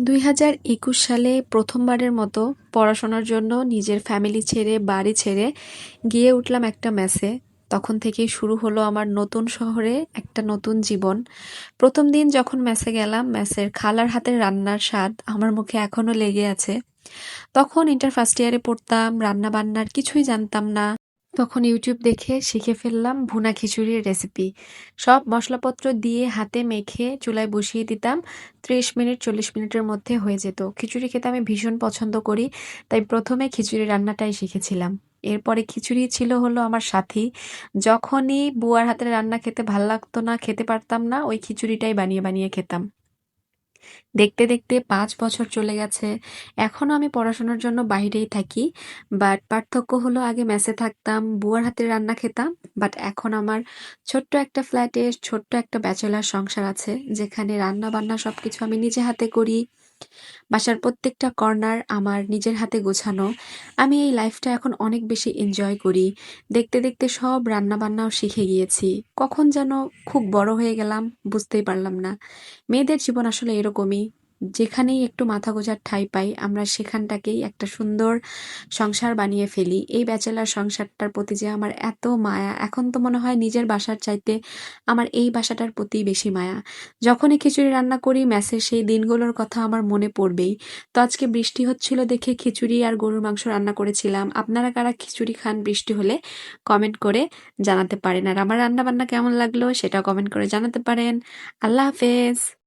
2021 সালে প্রথমবারের মতো পড়াশোনার জন্য নিজের ফ্যামিলি ছেড়ে, বাড়ি ছেড়ে গিয়ে উঠলাম একটা মেসে। তখন থেকেই শুরু হলো আমার নতুন শহরে একটা নতুন জীবন। ১ম দিন যখন মেসে গেলাম, মেসের খালার হাতের রান্নার স্বাদ আমার মুখে এখনো লেগে আছে। তখন ইন্টার ফার্স্ট ইয়ারে পড়তাম, রান্না-বান্নার কিছুই জানতাম না। তখন ইউটিউব দেখে শিখে ফেললাম ভুনা খিচুড়ির রেসিপি। সব মসলাপত্র দিয়ে হাতে মেখে চুলায় বসিয়ে দিতাম। ৩০ মিনিট ৪০ মিনিটের মধ্যে হয়ে যেত। খিচুড়ি খেতে আমি ভীষণ পছন্দ করি। তাই ১ম এ খিচুড়ি রান্নাটাই শিখেছিলাম। এরপরে খিচুড়ি ছিল হলো আমার সাথী। যখনই বুয়ার হাতের রান্না খেতে ভাল লাগতো না, খেতে পারতাম না, ওই খিচুড়িটাই বানিয়ে, বানিয়ে খেতাম। দেখতে, দেখতে ৫ বছর চলে গেছে। এখনো আমি পড়াশোনার জন্য বাইরেই থাকি। বাট পার্থক্য হলো আগে মেসে থাকতাম, বুয়ার হাতের রান্না খেতাম। বাট এখন আমার ছোট্ট একটা ফ্ল্যাটে ছোট্ট একটা ব্যাচেলর সংসার আছে। যেখানে রান্না-বান্না সবকিছু আমি নিজে হাতে করি। বাসার প্রত্যেকটা কর্নার আমার নিজের হাতে গোছানো। আমি এই লাইফটা এখন অনেক বেশি এনজয় করি। দেখতে, দেখতে সব রান্না-বান্নাও শিখে গিয়েছি। কখন যেন খুব বড় হয়ে গেলাম বুঝতেই পারলাম না। মেয়েদের জীবন আসলে এরকমই। যেখানেই একটু মাথা গোঁজার ঠাঁই পাই, আমরা সেখানটাকেই একটা সুন্দর সংসার বানিয়ে ফেলি। এই ব্যাচেলর সংসারটার প্রতি যে আমার এত মায়া, এখন তো মনে হয় নিজের বাসার চাইতে আমার এই বাসাটার প্রতিই বেশি মায়া। যখনই খিচুড়ি রান্না করি, মেসের সেই দিনগুলোর কথা আমার মনে পড়বেই। তো আজকে বৃষ্টি হচ্ছিল দেখে খিচুড়ি আর গরুর মাংস রান্না করেছিলাম। আপনারা কারা খিচুড়ি খান বৃষ্টি হলে? কমেন্ট করে জানাতে পারেন। আর আমার রান্না-বান্না কেমন লাগলো সেটাও কমেন্ট করে জানাতে পারেন। আল্লাহ হাফেজ।